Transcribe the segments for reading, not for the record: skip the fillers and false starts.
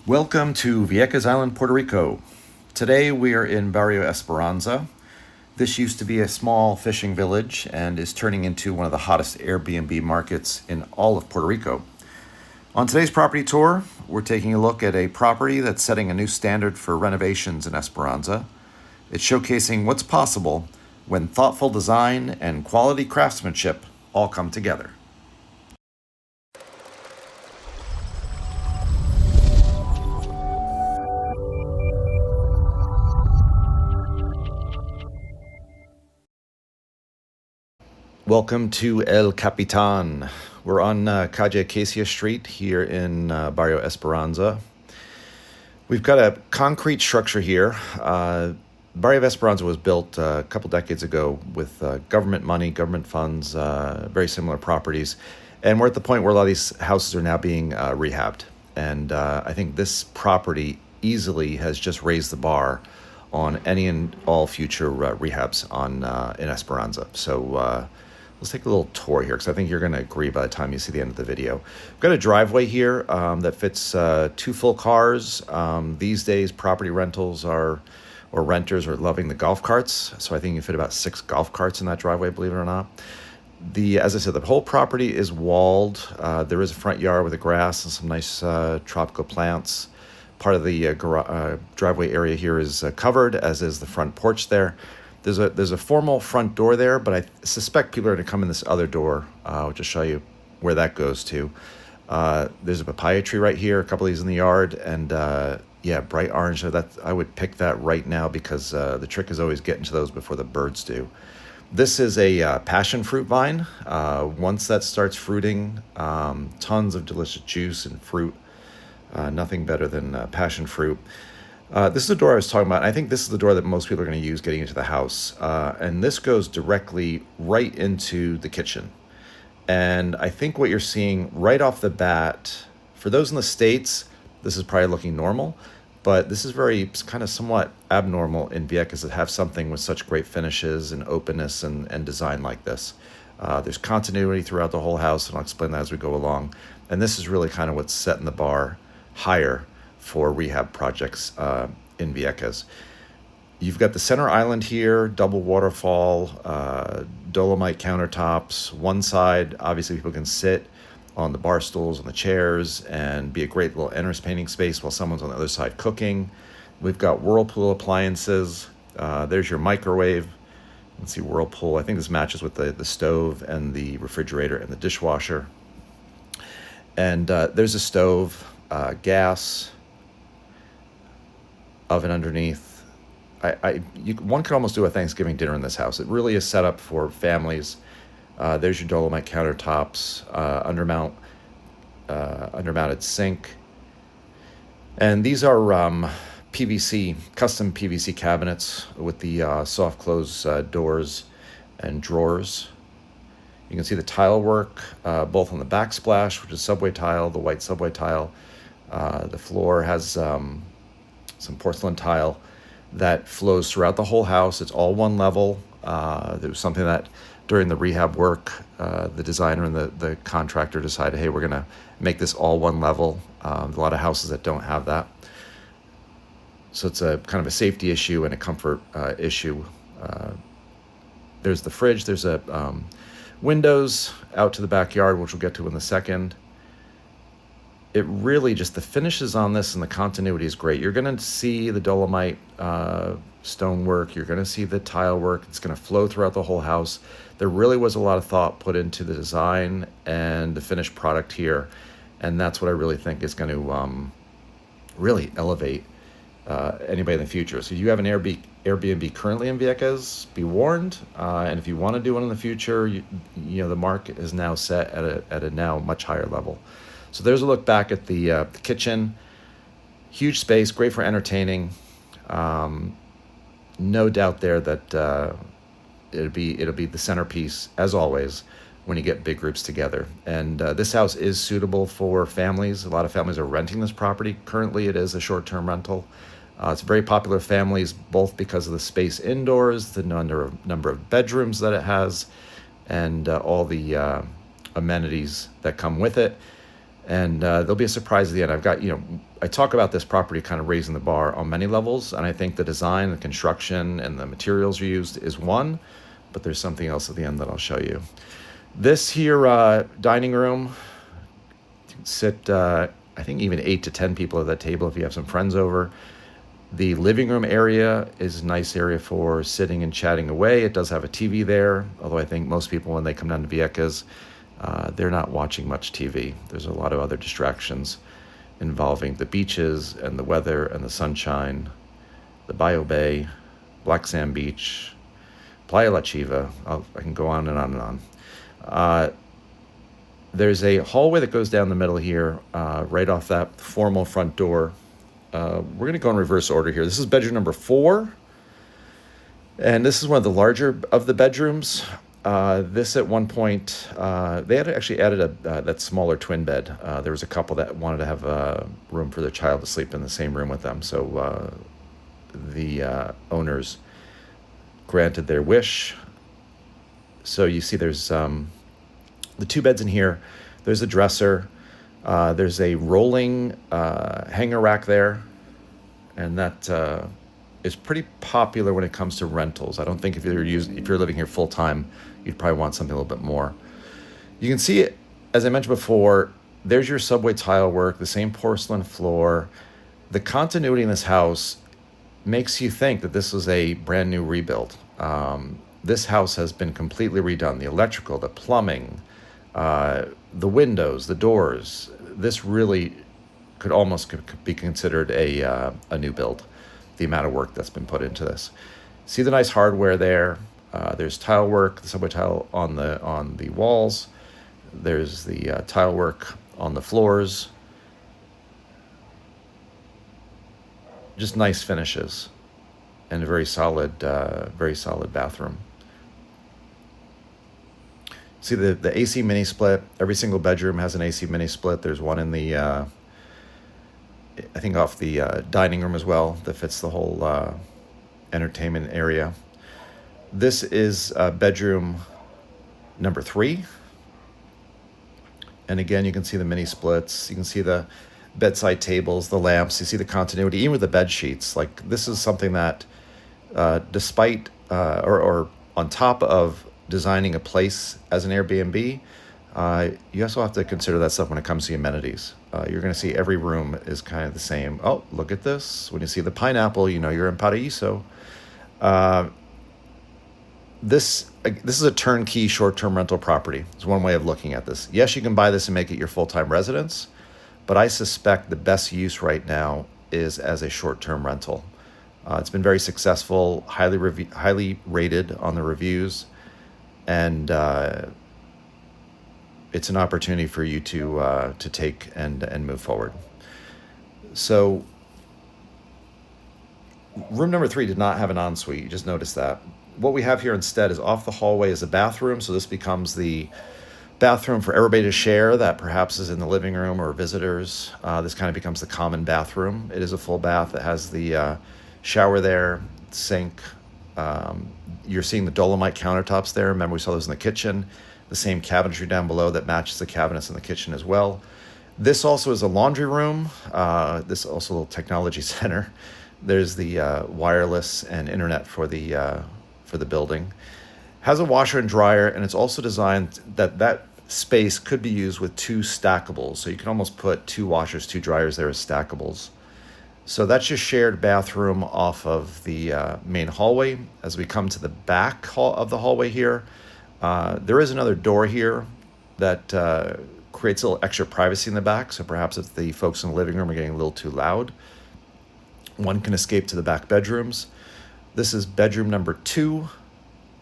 Welcome to Vieques Island, Puerto Rico. Today we are in Barrio Esperanza. This used to be a small fishing village and is turning into one of the hottest Airbnb markets in all of Puerto Rico. On today's property tour, we're taking a look at a property that's setting a new standard for renovations in Esperanza. It's showcasing what's possible when thoughtful design and quality craftsmanship all come together. Welcome to El Capitan. We're on Calle Acacia Street here in Barrio Esperanza. We've got a concrete structure here. Barrio Esperanza was built a couple decades ago with government money, government funds, very similar properties. And we're at the point where a lot of these houses are now being rehabbed. And I think this property easily has just raised the bar on any and all future rehabs in Esperanza. So let's take a little tour here because I think you're going to agree by the time you see the end of the video. We've got a driveway here that fits 2 full cars. These days, property rentals or renters are loving the golf carts. So I think you fit about 6 golf carts in that driveway, believe it or not. As I said, the whole property is walled. There is a front yard with the grass and some nice tropical plants. Part of the driveway area here is covered, as is the front porch there. There's a formal front door there, but I suspect people are going to come in this other door. I'll just show you where that goes to. There's a papaya tree right here, a couple of these in the yard, and bright orange. I would pick that right now because the trick is always getting to those before the birds do. This is a passion fruit vine. Once that starts fruiting, tons of delicious juice and fruit. Nothing better than passion fruit. This is the door I was talking about. I think this is the door that most people are going to use getting into the house. And this goes directly right into the kitchen. And I think what you're seeing right off the bat, for those in the States, this is probably looking normal. But this is very kind of somewhat abnormal in Vieques that have something with such great finishes and openness and design like this. There's continuity throughout the whole house, and I'll explain that as we go along. And this is really kind of what's setting the bar higher for rehab projects in Vieques. You've got the center island here, double waterfall, dolomite countertops. One side, obviously people can sit on the bar stools, on the chairs, and be a great little entertaining space while someone's on the other side cooking. We've got Whirlpool appliances. There's your microwave. Let's see, Whirlpool. I think this matches with the stove and the refrigerator and the dishwasher. And there's a stove, gas, oven underneath. One could almost do a Thanksgiving dinner in this house. It really is set up for families. There's your dolomite countertops, undermounted sink. And these are custom PVC cabinets with the soft close doors and drawers. You can see the tile work, both on the backsplash, which is subway tile, the white subway tile. The floor has some porcelain tile that flows throughout the whole house. It's all one level. There was something that during the rehab work, the designer and the contractor decided, hey, we're going to make this all one level. A lot of houses that don't have that. So it's a kind of a safety issue and a comfort issue. There's the fridge. There's windows out to the backyard, which we'll get to in a second. It really just, the finishes on this and the continuity is great. You're going to see the dolomite stonework. You're going to see the tile work. It's going to flow throughout the whole house. There really was a lot of thought put into the design and the finished product here. And that's what I really think is going to really elevate anybody in the future. So if you have an Airbnb currently in Vieques, be warned. And if you want to do one in the future, you know the market is now set at a now much higher level. So there's a look back at the kitchen. Huge space, great for entertaining. No doubt there that it'll be the centerpiece, as always, when you get big groups together. And this house is suitable for families. A lot of families are renting this property. Currently, it is a short-term rental. It's very popular with families, both because of the space indoors, the number of bedrooms that it has, and all the amenities that come with it. And there'll be a surprise at the end. I've got, I talk about this property kind of raising the bar on many levels, and I think the design, the construction, and the materials used is one, but there's something else at the end that I'll show you. This here dining room, sit, I think even 8 to 10 people at that table if you have some friends over. The living room area is a nice area for sitting and chatting away. It does have a TV there, although I think most people, when they come down to Vieques, they're not watching much TV. There's a lot of other distractions involving the beaches and the weather and the sunshine, the Bio Bay, Black Sand Beach, Playa La Chiva. I can go on and on and on. There's a hallway that goes down the middle here, right off that formal front door. We're going to go in reverse order here. This is bedroom number 4. And this is one of the larger of the bedrooms. This at one point, they had actually added that smaller twin bed. There was a couple that wanted to have room for their child to sleep in the same room with them. So the owners granted their wish. So you see there's the 2 beds in here. There's a dresser. There's a rolling hanger rack there. And that is pretty popular when it comes to rentals. I don't think if you're living here full time, you'd probably want something a little bit more. You can see it, as I mentioned before, there's your subway tile work, the same porcelain floor. The continuity in this house makes you think that this was a brand new rebuild. This house has been completely redone. The electrical, the plumbing, the windows, the doors. This really could almost be considered a new build, the amount of work that's been put into this. See the nice hardware there. There's tile work, the subway tile on the walls. There's the tile work on the floors. Just nice finishes, and a very solid bathroom. See the AC mini split. Every single bedroom has an AC mini split. There's one in the, I think off the dining room as well, that fits the whole entertainment area. This is bedroom number 3. And again, you can see the mini splits. You can see the bedside tables, the lamps. You see the continuity, even with the bed sheets. Like, this is something that, despite or on top of designing a place as an Airbnb, you also have to consider that stuff when it comes to amenities. You're going to see every room is kind of the same. Oh, look at this. When you see the pineapple, you know you're in Paraiso. This is a turnkey short-term rental property. It's one way of looking at this. Yes, you can buy this and make it your full-time residence, but I suspect the best use right now is as a short-term rental. It's been very successful, highly rated on the reviews, and it's an opportunity for you to take and move forward. So room number 3 did not have an ensuite. You just noticed that. What we have here instead is off the hallway is a bathroom. So this becomes the bathroom for everybody to share that perhaps is in the living room or visitors. This kind of becomes the common bathroom. It is a full bath. It has the shower there, sink. You're seeing the Dolomite countertops there. Remember, we saw those in the kitchen. The same cabinetry down below that matches the cabinets in the kitchen as well. This also is a laundry room. This is also a little technology center. There's the wireless and internet for the building. Has a washer and dryer, and it's also designed that space could be used with 2 stackables. So you can almost put 2 washers, 2 dryers there as stackables. So that's your shared bathroom off of the main hallway. As we come to the back of the hallway here, there is another door here that creates a little extra privacy in the back. So perhaps if the folks in the living room are getting a little too loud, one can escape to the back bedrooms. This is bedroom number 2.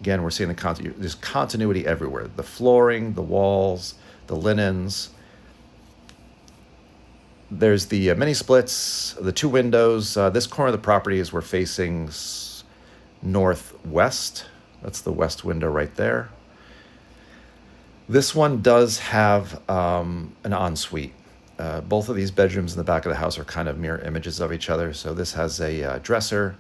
Again, we're seeing there's continuity everywhere. The flooring, the walls, the linens. There's the mini splits, the 2 windows. This corner of the property is we're facing northwest. That's the west window right there. This one does have an ensuite. Both of these bedrooms in the back of the house are kind of mirror images of each other. So this has a dresser.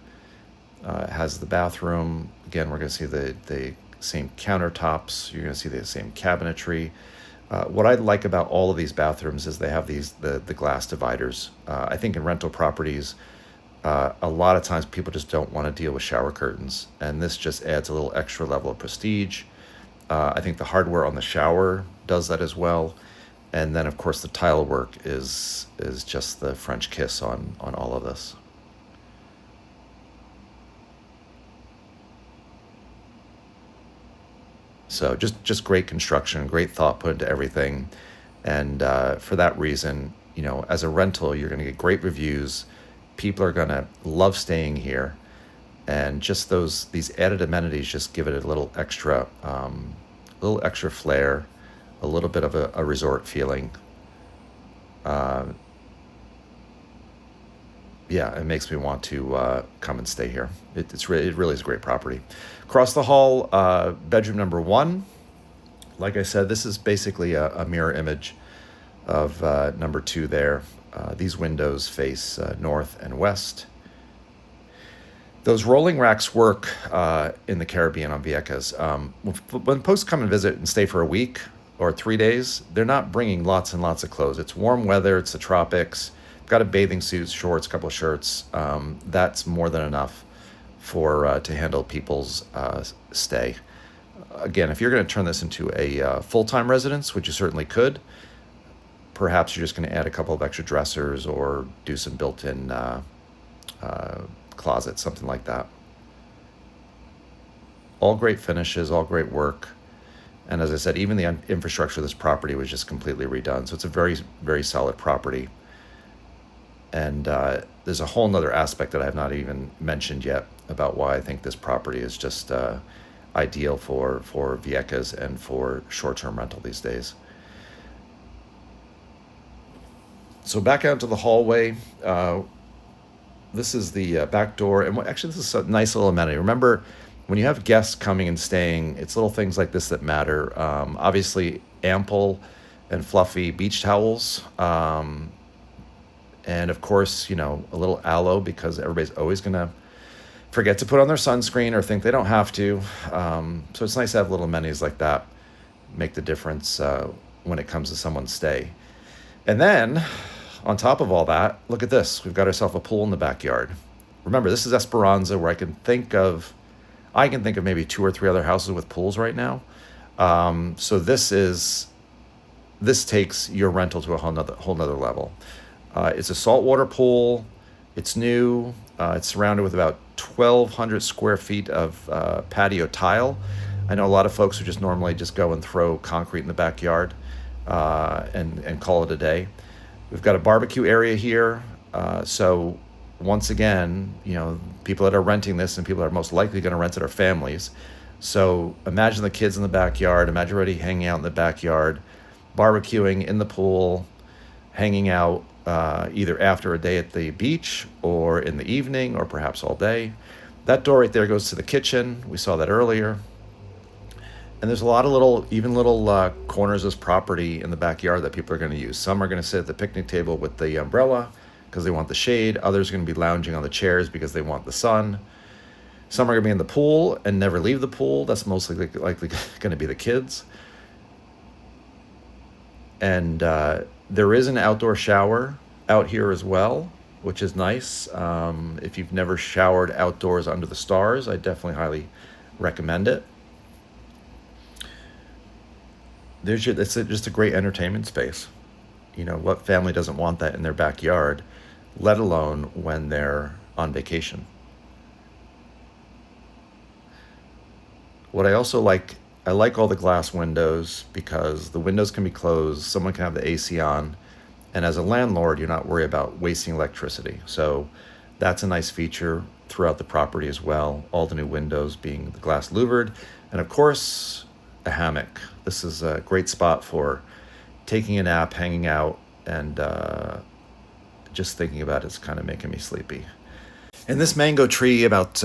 It has the bathroom. Again, we're going to see the same countertops. You're going to see the same cabinetry. What I like about all of these bathrooms is they have the glass dividers. I think in rental properties, a lot of times people just don't want to deal with shower curtains, and this just adds a little extra level of prestige. I think the hardware on the shower does that as well, and then of course the tile work is just the French kiss on all of this. So just great construction, great thought put into everything, and for that reason, as a rental, you're going to get great reviews. People are going to love staying here, and just these added amenities just give it a little extra flair, a little bit of a resort feeling. Uh, yeah, it makes me want to come and stay here. It really is a great property. Across the hall, bedroom number one. Like I said, this is basically a mirror image of number two there. These windows face north and west. Those rolling racks work in the Caribbean on Vieques. When folks come and visit and stay for a week or 3 days, they're not bringing lots and lots of clothes. It's warm weather, it's the tropics. Got a bathing suit, shorts, couple of shirts. That's more than enough to handle people's stay. Again, if you're going to turn this into a full-time residence, which you certainly could, perhaps you're just going to add a couple of extra dressers or do some built-in closets, something like that. All great finishes, all great work. And as I said, even the infrastructure of this property was just completely redone. So it's a very, very solid property. And there's a whole nother aspect that I have not even mentioned yet about why I think this property is just ideal for Vieques and for short-term rental these days. So back out to the hallway. This is the back door. And actually, this is a nice little amenity. Remember, when you have guests coming and staying, it's little things like this that matter. Obviously, ample and fluffy beach towels. And of course, a little aloe, because everybody's always going to forget to put on their sunscreen or think they don't have to. So it's nice to have little amenities like that make the difference when it comes to someone's stay. And then, on top of all that, look at this. We've got ourselves a pool in the backyard. Remember, this is Esperanza, where I can think of maybe 2 or 3 other houses with pools right now. So this takes your rental to a whole nother level. It's a saltwater pool. It's new. It's surrounded with about 1,200 square feet of patio tile. I know a lot of folks who just normally just go and throw concrete in the backyard and call it a day. We've got a barbecue area here. So once again, people that are renting this and people that are most likely going to rent it are families. So imagine the kids in the backyard. Imagine everybody hanging out in the backyard, barbecuing in the pool, hanging out either after a day at the beach or in the evening or perhaps all day. That door right there goes to the kitchen. We saw that earlier. And there's a lot of little corners of this property in the backyard that people are going to use. Some are going to sit at the picnic table with the umbrella because they want the shade. Others are going to be lounging on the chairs because they want the sun. Some are going to be in the pool and never leave the pool. That's mostly likely going to be the kids. And there is an outdoor shower out here as well, which is nice. If you've never showered outdoors under the stars, I definitely highly recommend it. It's just a great entertainment space. What family doesn't want that in their backyard, let alone when they're on vacation? What I also like, I like all the glass windows because the windows can be closed, someone can have the AC on, and as a landlord, you're not worried about wasting electricity. So that's a nice feature throughout the property as well, all the new windows being the glass louvered, and of course, a hammock. This is a great spot for taking a nap, hanging out, and just thinking about it's kind of making me sleepy. And this mango tree about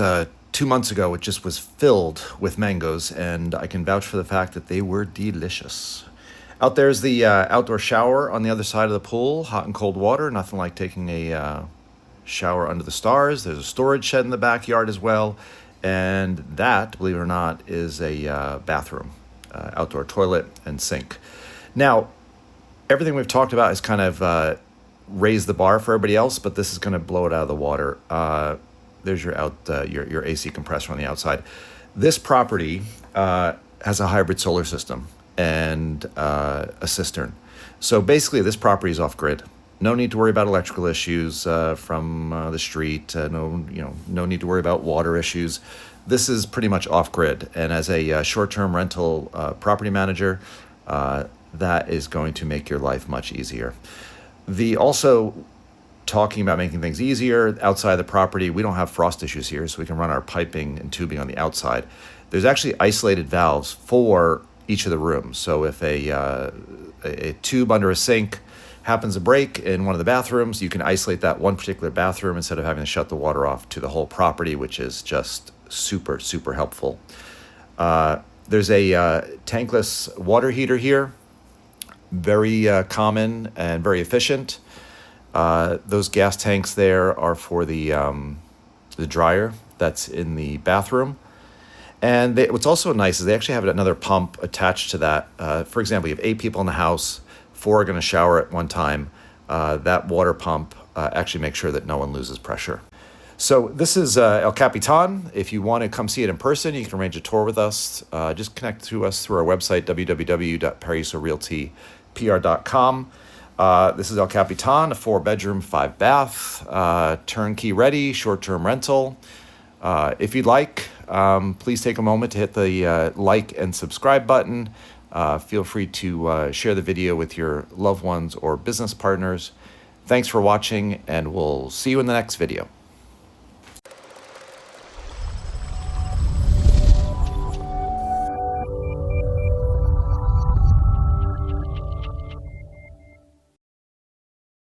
2 months ago, it just was filled with mangoes, and I can vouch for the fact that they were delicious. Out there's the outdoor shower on the other side of the pool, hot and cold water, nothing like taking a shower under the stars. There's a storage shed in the backyard as well, and that, believe it or not, is a bathroom, outdoor toilet and sink. Now, everything we've talked about has kind of raised the bar for everybody else, but this is going to blow it out of the water. There's your AC compressor on the outside. This property has a hybrid solar system and a cistern. So basically, this property is off grid. No need to worry about electrical issues from the street. No need to worry about water issues. This is pretty much off grid, and as a short-term rental property manager, that is going to make your life much easier. Also talking about making things easier outside the property, we don't have frost issues here, so we can run our piping and tubing on the outside. There's actually isolated valves for each of the rooms. So if a tube under a sink happens to break in one of the bathrooms, you can isolate that one particular bathroom instead of having to shut the water off to the whole property, which is just super, super helpful. There's a tankless water heater here, very common and very efficient. Those gas tanks there are for the dryer that's in the bathroom. And what's also nice is they actually have another pump attached to that. For example, you have 8 people in the house, 4 are going to shower at one time. That water pump actually makes sure that no one loses pressure. So this is El Capitan. If you want to come see it in person, you can arrange a tour with us. Just connect to us through our website, www.paraisorealtypr.com. This is El Capitan, a 4-bedroom, 5-bath, turnkey ready, short-term rental. If you'd like, please take a moment to hit the like and subscribe button. Feel free to share the video with your loved ones or business partners. Thanks for watching, and we'll see you in the next video.